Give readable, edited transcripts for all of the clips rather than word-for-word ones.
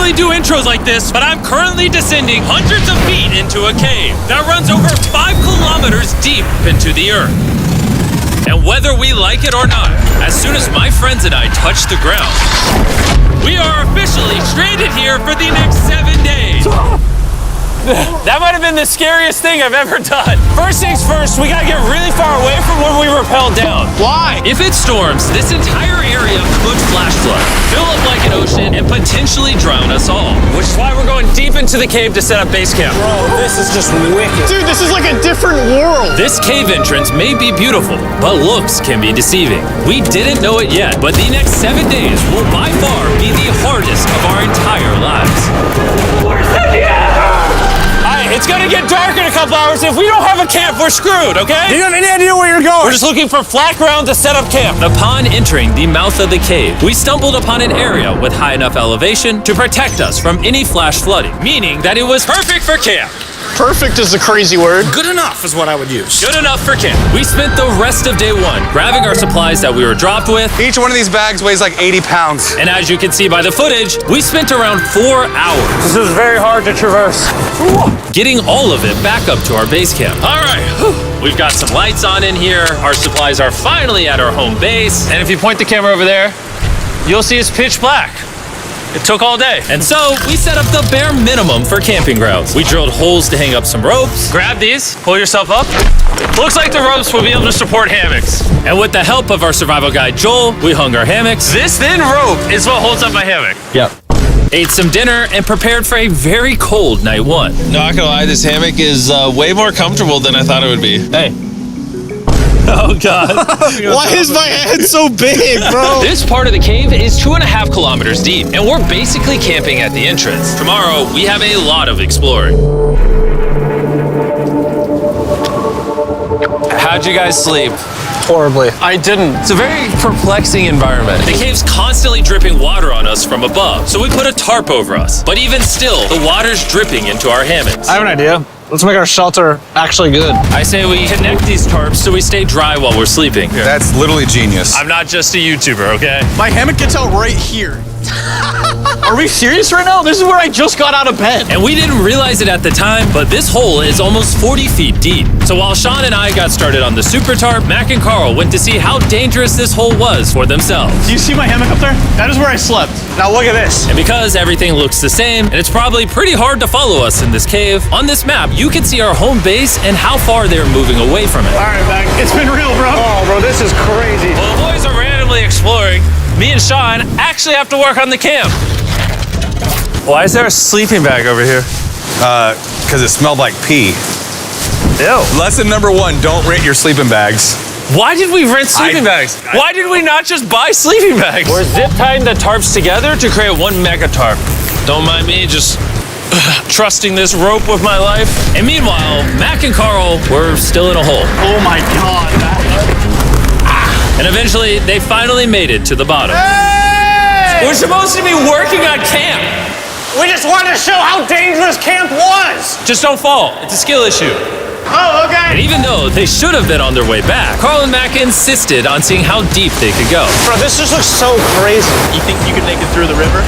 normally do intros like this, but I'm currently descending hundreds of feet into a cave that runs over 5 kilometers deep into the earth. And whether we like it or not, as soon as my friends and I touch the ground, we are officially stranded here for the next 7 days. That might have been the scariest thing I've ever done. First things first, we gotta get really far away from where we rappelled down. Why? If it storms, this entire area could flash flood, fill up like an ocean, and potentially drown us all. Which is why we're going deep into the cave to set up base camp. Bro, this is just wicked. Dude, this is like a different world. This cave entrance may be beautiful, but looks can be deceiving. We didn't know it yet, but the next 7 days will by far be the hardest of our entire lives. It's gonna get dark in a couple hours. If we don't have a camp, we're screwed, okay? Do you have any idea where you're going? We're just looking for flat ground to set up camp. Upon entering the mouth of the cave, we stumbled upon an area with high enough elevation to protect us from any flash flooding, meaning that it was perfect for camp. Perfect is a crazy word. Good enough is what I would use. Good enough for camp. We spent the rest of day one grabbing our supplies that we were dropped with. Each one of these bags weighs like 80 pounds. And as you can see by the footage, we spent around 4 hours. This is very hard to traverse. Getting all of it back up to our base camp. All right, we've got some lights on in here. Our supplies are finally at our home base. And if you point the camera over there, you'll see it's pitch black. It took all day. And so we set up the bare minimum for camping grounds. We drilled holes to hang up some ropes. Grab these, pull yourself up. Looks like the ropes will be able to support hammocks. And with the help of our survival guide, Joel, we hung our hammocks. This thin rope is what holds up my hammock. Yep. Ate some dinner and prepared for a very cold night one. Not gonna lie, this hammock is way more comfortable than I thought it would be. Hey. Oh, God. Why is my head so big, bro? This part of the cave is 2.5 kilometers deep, and we're basically camping at the entrance. Tomorrow, we have a lot of exploring. How'd you guys sleep? Horribly. I didn't. It's a very perplexing environment. The cave's constantly dripping water on us from above, so we put a tarp over us. But even still, the water's dripping into our hammocks. I have an idea. Let's make our shelter actually good. I say we connect these tarps so we stay dry while we're sleeping. That's literally genius. I'm not just a YouTuber, okay? My hammock gets out right here. Are we serious right now? This is where I just got out of bed. And we didn't realize it at the time, but this hole is almost 40 feet deep. So while Sean and I got started on the super tarp, Mac and Carl went to see how dangerous this hole was for themselves. Do you see my hammock up there? That is where I slept. Now look at this. And because everything looks the same, and it's probably pretty hard to follow us in this cave, on this map, you can see our home base and how far they're moving away from it. All right, Mac. It's been real, bro. Oh, bro, this is crazy. While the boys are randomly exploring, me and Sean actually have to work on the camp. Why is there a sleeping bag over here? Because it smelled like pee. Ew. Lesson number 1, don't rent your sleeping bags. Why did we rent sleeping bags? Why did we not just buy sleeping bags? We're zip tying the tarps together to create one mega tarp. Don't mind me just trusting this rope with my life. And meanwhile, Mac and Carl were still in a hole. Oh my God, Mac. And eventually, they finally made it to the bottom. Hey! We're supposed to be working on camp. We just wanted to show how dangerous camp was. Just don't fall. It's a skill issue. Oh, okay. And even though they should have been on their way back, Carl and Mac insisted on seeing how deep they could go. Bro, this just looks so crazy. You think you could make it through the river?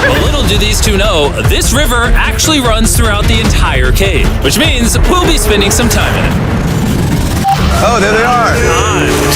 But little do these two know, this river actually runs throughout the entire cave, which means we'll be spending some time in it. Oh, there they are.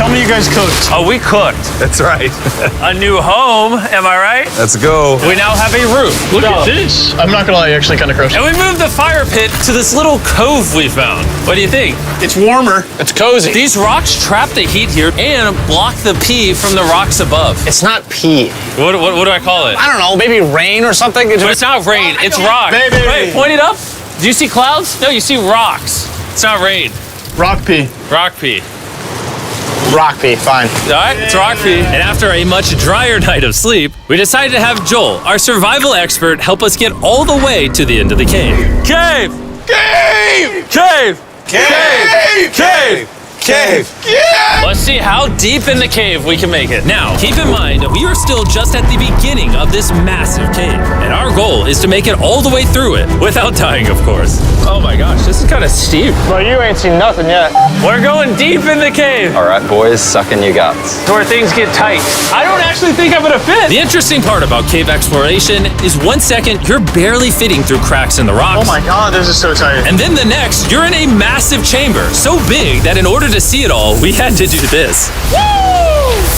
Tell me you guys cooked. Oh, we cooked. That's right. A new home, am I right? Let's go. We now have a roof. Look at this. I'm not gonna lie, you're actually kind of gross. And we moved the fire pit to this little cove we found. What do you think? It's warmer. It's cozy. These rocks trap the heat here and block the pee from the rocks above. It's not pee. What do I call it? I don't know, maybe rain or something. But it's not rain, it's rock. Baby. Wait, point it up. Do you see clouds? No, you see rocks. It's not rain. Rock pee. Rock pee. Rock pee, fine. All right, it's rock pee. And after a much drier night of sleep, we decided to have Joel, our survival expert, help us get all the way to the end of the cave. Cave! Cave! Cave! Cave! Cave! Cave! Let's see how deep in the cave we can make it. Now, keep in mind, we are still just at the beginning of this massive cave, and our goal is to make it all the way through it, without dying, of course. Oh my gosh, this is kind of steep. Well, you ain't seen nothing yet. We're going deep in the cave. All right, boys, suck in your guts. To where things get tight. I don't actually think I'm gonna fit. The interesting part about cave exploration is 1 second, you're barely fitting through cracks in the rocks. Oh my God, this is so tight. And then the next, you're in a massive chamber, so big that in order to see it all, we had to do this. Woo!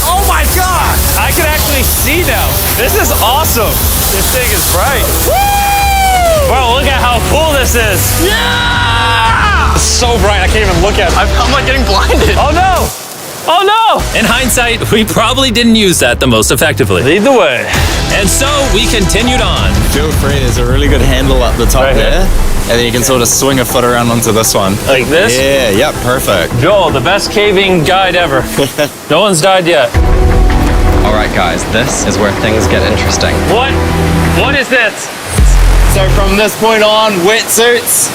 Oh my God! I can actually see now. This is awesome. This thing is bright. Woo! Bro, look at how cool this is. Yeah! It's so bright, I can't even look at it. I'm like getting blinded. Oh no! Oh no! In hindsight, we probably didn't use that the most effectively. Lead the way. And so we continued on. Feel free, there's a really good handle up the top Right here? there. And then you can sort of swing a foot around onto this one. Like this? Yeah, yep, perfect. Joel, the best caving guide ever. No one's died yet. All right, guys, this is where things get interesting. What? What is this? So from this point on, wetsuits,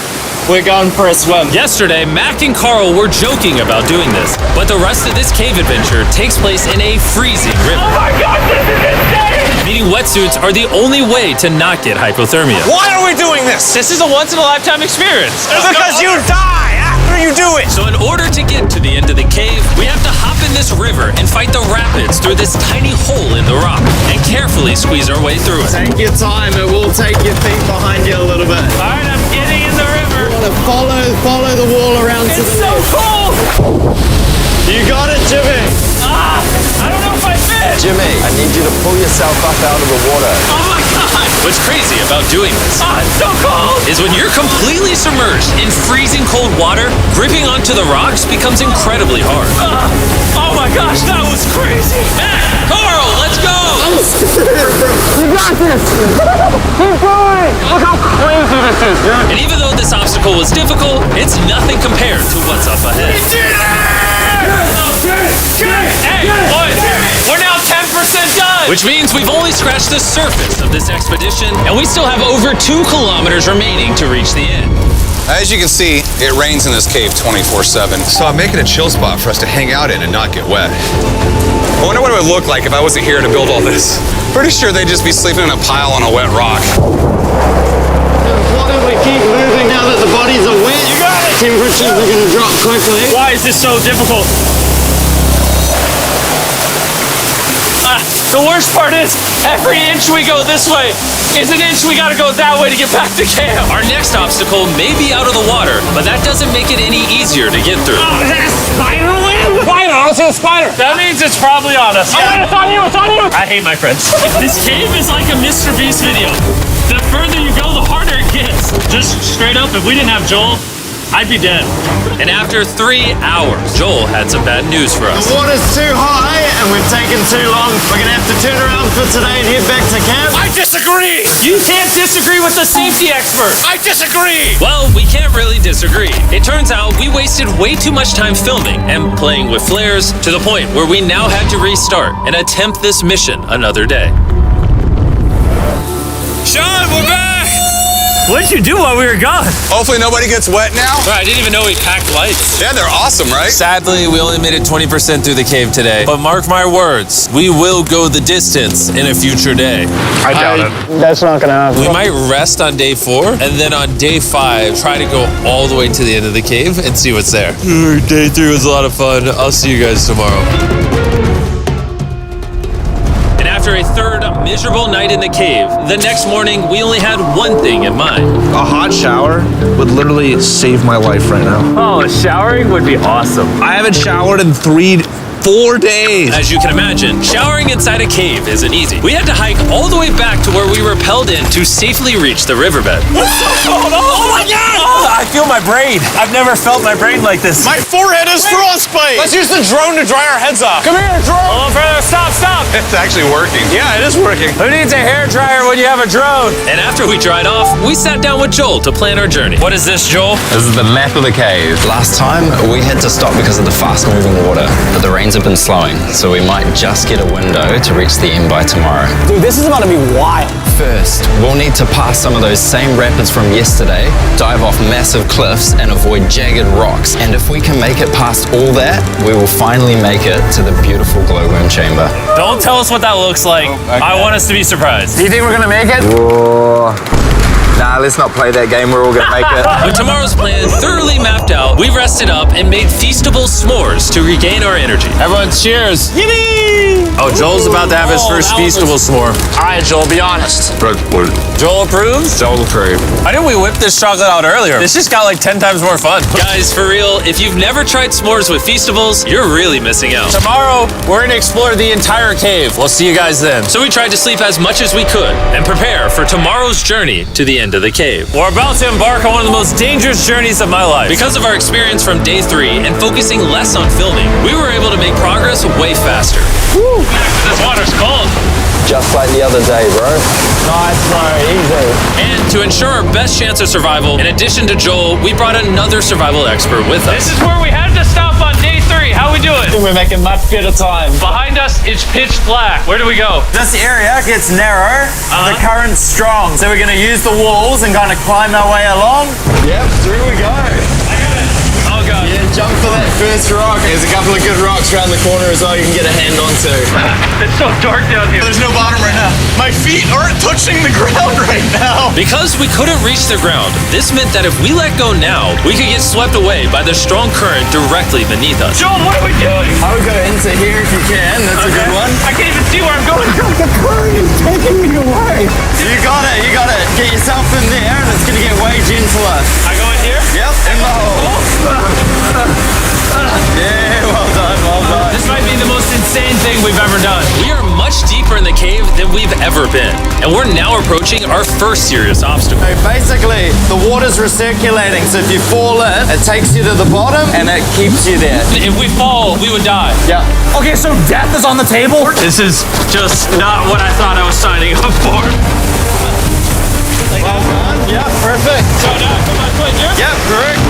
we're going for a swim. Yesterday, Mac and Carl were joking about doing this, but the rest of this cave adventure takes place in a freezing river. Oh my God, this is insane! Meaning wetsuits are the only way to not get hypothermia. Why are we doing this? This is a once-in-a-lifetime experience. Because you die after you do it. So in order to get to the end of the cave, we have to hop in this river and fight the rapids through this tiny hole in the rock and carefully squeeze our way through it. Take your time, it will take your feet behind you a little bit. All right, I'm getting in the river. Follow the wall around to It's the so left. cool. You got it, Jimmy. Ah, I don't know if I fit. Jimmy, I need you to pull yourself up out of the water. Oh my God. What's crazy about doing this It's so cold. is when you're completely submerged in freezing cold water, gripping onto the rocks becomes incredibly hard. Oh my gosh, that was crazy. Matt, Carl, let's go. You got this. Keep going. Look how crazy this is, dude. And even though this obstacle was difficult, it's nothing compared to what's up ahead. Hey, boys, we're now 10% done. Which means we've only scratched the surface of this expedition, and we still have over 2 kilometers remaining to reach the end. As you can see, it rains in this cave 24/7. So I'm making a chill spot for us to hang out in and not get wet. I wonder what it would look like if I wasn't here to build all this. Pretty sure they'd just be sleeping in a pile on a wet rock. Why don't we keep moving now that the bodies are wet? You got it. Temperatures are going to drop quickly. Why is this so difficult? The worst part is, every inch we go this way is an inch we gotta go that way to get back to camp. Our next obstacle may be out of the water, but that doesn't make it any easier to get through. Is that a spider web? Spider, I don't see a spider. That means it's probably on us. Yeah. It's on you, it's on you. I hate my friends. This cave is like a Mr. Beast video. The further you go, the harder it gets. Just straight up, if we didn't have Joel, I'd be dead. And after 3 hours, Joel had some bad news for us. The water's too high and we've taken too long. We're going to have to turn around for today and head back to camp. I disagree. You can't disagree with the safety expert. I disagree. Well, we can't really disagree. It turns out we wasted way too much time filming and playing with flares to the point where we now had to restart and attempt this mission another day. Sean, we're back! What'd you do while we were gone? Hopefully nobody gets wet now. I didn't even know we packed lights. Yeah, they're awesome, right? Sadly, we only made it 20% through the cave today. But mark my words, we will go the distance in a future day. I doubt it. That's not gonna happen. We might rest on day 4, and then on day 5, try to go all the way to the end of the cave and see what's there. Day 3 was a lot of fun. I'll see you guys tomorrow. And after a third miserable night in the cave, the next morning we only had one thing in mind. A hot shower would literally save my life right now. Oh, showering would be awesome. I haven't showered in 4 days. As you can imagine, showering inside a cave isn't easy. We had to hike all the way back to where we rappelled in to safely reach the riverbed. Oh my God! I feel my brain. I've never felt my brain like this. My forehead is frostbite. Let's use the drone to dry our heads off. Come here, drone. A little further. Stop. It's actually working. Yeah, it is working. Who needs a hair dryer when you have a drone? And after we dried off, we sat down with Joel to plan our journey. What is this, Joel? This is the map of the cave. Last time, we had to stop because of the fast-moving water, but the rains have been slowing, so we might just get a window to reach the end by tomorrow. Dude, this is about to be wild. First, we'll need to pass some of those same rapids from yesterday, dive off massive cliffs, and avoid jagged rocks. And if we can make it past all that, we will finally make it to the beautiful glowworm chamber. Don't tell us what that looks like. I want us to be surprised. Do you think we're gonna make it? Whoa. Nah, let's not play that game. We're all gonna make it. With tomorrow's plan thoroughly mapped out, we rested up and made feastable s'mores to regain our energy. Everyone, cheers. Oh, Joel's about to have his first feastable s'more. All right, Joel, be honest. Joel approves? Joel approved. Why didn't we whip this chocolate out earlier? This just got like 10 times more fun. Guys, for real, if you've never tried s'mores with feastables, you're really missing out. Tomorrow, we're gonna explore the entire cave. We'll see you guys then. So we tried to sleep as much as we could and prepare for tomorrow's journey to the end of the cave. We're about to embark on one of the most dangerous journeys of my life. Because of our experience from day 3 and focusing less on filming, we were able to make progress way faster. Woo. This water's cold. Just like the other day, bro. Nice, bro. Easy. And to ensure our best chance of survival, in addition to Joel, we brought another survival expert with This us. is where we had to stop on day 3. How we doing? We're making much better time. Behind us, it's pitch black. Where do we go? This area gets narrow, the current's strong, so we're gonna use the walls and kind of climb our way along. Yep, through we go. Oh god. Yeah, jump for that first rock. There's a couple of good rocks around the corner as well you can get a hand onto. It's so dark down here. There's no bottom right now. My feet aren't touching the ground right now. Because we couldn't reach the ground, this meant that if we let go now, we could get swept away by the strong current directly beneath us. Joel, what are we doing? I would go into here if you can. That's a good one. I can't even see where I'm going. The current is taking me away. You got it. You got it. Get yourself in there, and it's gonna get way gentler. I go in here? Yep, in the hole. Yeah, well done, well done. This might be the most insane thing we've ever done. We are much deeper in the cave than we've ever been, and we're now approaching our first serious obstacle. So basically, the water's recirculating, so if you fall in, it takes you to the bottom, and it keeps you there. If we fall, we would die. Yeah. Okay, so death is on the table? This is just not what I thought I was signing up for. Well done. Yeah, perfect. So now I put my foot here? Yep, correct.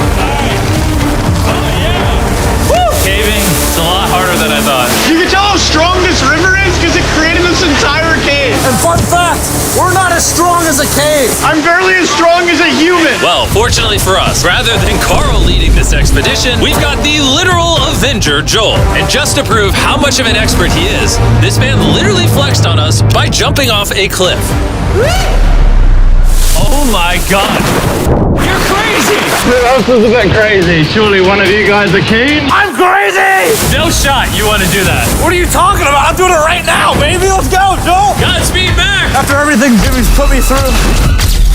Caving is a lot harder than I thought. You can tell how strong this river is because it created this entire cave. And fun fact, we're not as strong as a cave. I'm barely as strong as a human. Well, fortunately for us, rather than Carl leading this expedition, we've got the literal Avenger, Joel. And just to prove how much of an expert he is, this man literally flexed on us by jumping off a cliff. Oh my god. You're crazy! This is a bit crazy. Surely one of you guys are keen? I'm crazy! No shot you want to do that. What are you talking about? I'm doing it right now, baby. Let's go, Joel. Godspeed, Mac! After everything Jimmy's put me through,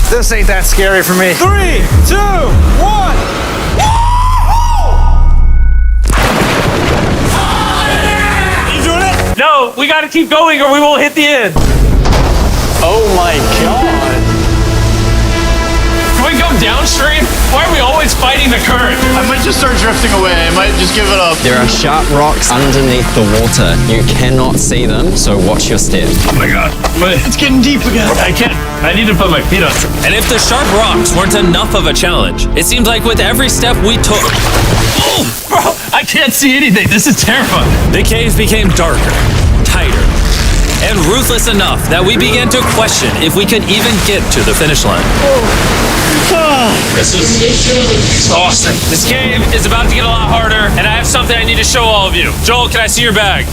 this ain't that scary for me. 3, 2, 1. You doing it? No, we gotta keep going or we won't hit the end. Oh my god. Can we go downstream? Why are we always fighting the current? I might just start drifting away. I might just give it up. There are sharp rocks underneath the water. You cannot see them, so watch your step. Oh my god. It's getting deep again. I can't. I need to put my feet on. And if the sharp rocks weren't enough of a challenge, it seems like with every step we took, Oh, bro, I can't see anything. This is terrifying. the cave became darker, tighter, and ruthless enough that we began to question if we could even get to the finish line. This is exhausting. This cave is about to get a lot harder, and I have something I need to show all of you. Joel, can I see your bag?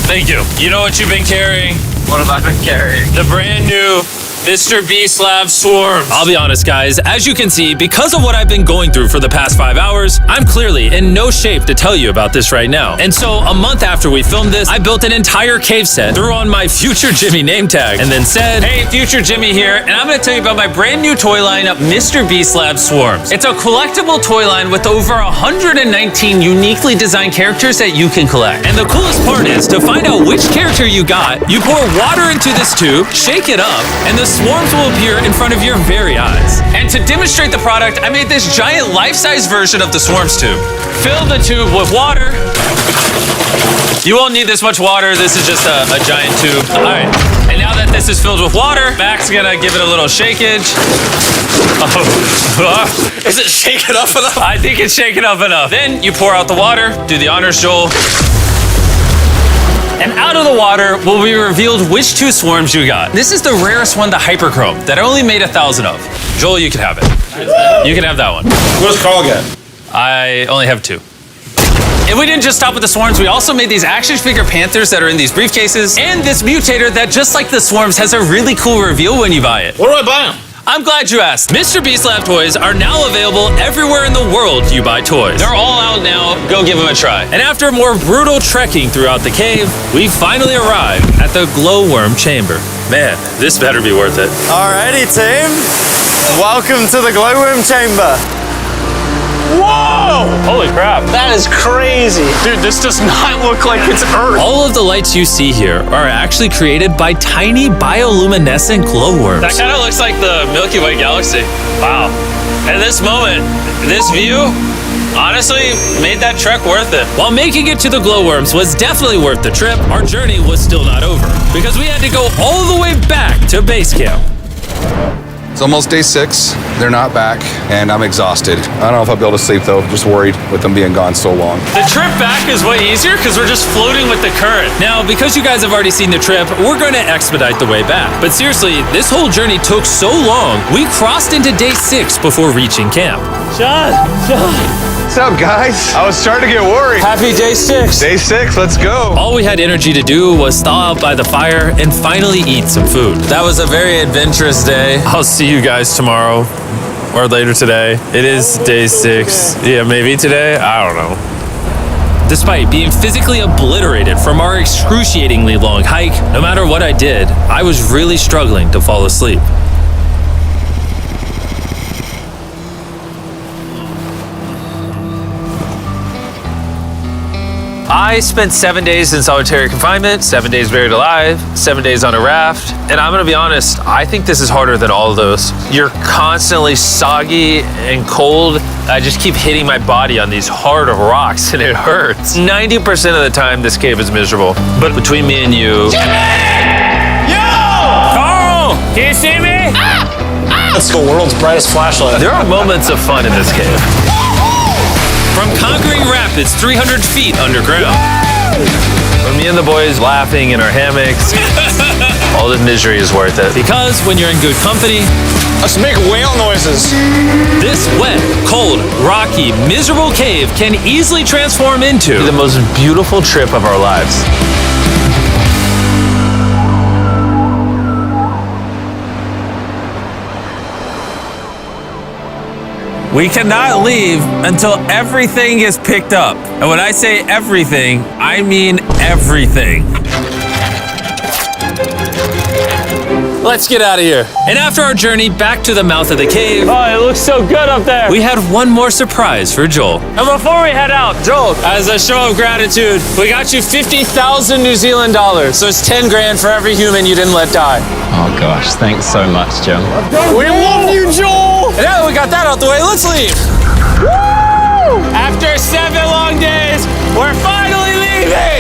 Thank you. You know what you've been carrying? What have I been carrying? The brand new Mr. Beast Lab Swarms. I'll be honest, guys, as you can see, because of what I've been going through for the past 5 hours, I'm clearly in no shape to tell you about this right now. And so, a month after we filmed this, I built an entire cave set, threw on my Future Jimmy name tag, and then said, hey, Future Jimmy here, and I'm gonna tell you about my brand new toy line, Mr. Beast Lab Swarms. It's a collectible toy line with over 119 uniquely designed characters that you can collect. And the coolest part is, to find out which character you got, you pour water into this tube, shake it up, and the swarms will appear in front of your very eyes. And to demonstrate the product, I made this giant life-size version of the swarms tube. Fill the tube with water. You won't need this much water. This is just a giant tube. All right. And now that this is filled with water, Mac's gonna give it a little shakeage. Oh. Is it shaken up enough? I think it's shaken up enough. Then you pour out the water. Do the honors, Joel. And out of the water will be revealed which 2 swarms you got. This is the rarest one, the Hyperchrome, that I only made 1,000 of. Joel, you can have it. You can have that one. What's Carl get? I only have 2. And we didn't just stop with the swarms, we also made these action figure panthers that are in these briefcases, and this mutator that, just like the swarms, has a really cool reveal when you buy it. Where do I buy them? I'm glad you asked. Mr. Beast Lab toys are now available everywhere in the world you buy toys. They're all out now, go give them a try. And after more brutal trekking throughout the cave, we finally arrived at the glowworm chamber. Man, this better be worth it. Alrighty, team. Welcome to the glowworm chamber. Whoa! Holy crap. That is crazy. Dude, this does not look like it's Earth. All of the lights you see here are actually created by tiny bioluminescent glowworms. That kind of looks like the Milky Way galaxy. Wow. At this moment, this view, honestly, made that trek worth it. While making it to the glowworms was definitely worth the trip, our journey was still not over because we had to go all the way back to base camp. It's almost day 6. They're not back, and I'm exhausted. I don't know if I'll be able to sleep though. Just worried with them being gone so long. The trip back is way easier because we're just floating with the current. Now, because you guys have already seen the trip, we're going to expedite the way back. But seriously, this whole journey took so long, we crossed into day 6 before reaching camp. John. What's up, guys? I was starting to get worried. Happy day 6. Day 6, let's go. All we had energy to do was thaw out by the fire and finally eat some food. That was a very adventurous day. I'll see you guys tomorrow or later today. It is day 6. Yeah, maybe today. I don't know. Despite being physically obliterated from our excruciatingly long hike, no matter what I did, I was really struggling to fall asleep. I spent 7 days in solitary confinement, 7 days buried alive, 7 days on a raft, and I'm gonna be honest, I think this is harder than all of those. You're constantly soggy and cold. I just keep hitting my body on these hard rocks and it hurts. 90% of the time, this cave is miserable. But between me and you... Carl! Can you see me? That's the world's brightest flashlight. There are moments of fun in this cave. From conquering rapids 300 feet underground. From me and the boys laughing in our hammocks. All the misery is worth it. Because when you're in good company, Let's make whale noises. this wet, cold, rocky, miserable cave can easily transform into the most beautiful trip of our lives. We cannot leave until everything is picked up. And when I say everything, I mean everything. Let's get out of here. And after our journey back to the mouth of the cave, Oh, it looks so good up there. we had one more surprise for Joel. And before we head out, Joel, as a show of gratitude, we got you 50,000 New Zealand dollars. So it's 10 grand for every human you didn't let die. Oh gosh, thanks so much, Jim. We love you, Joel! And now that we got that out the way, let's leave. Woo! After 7 long days, we're finally leaving!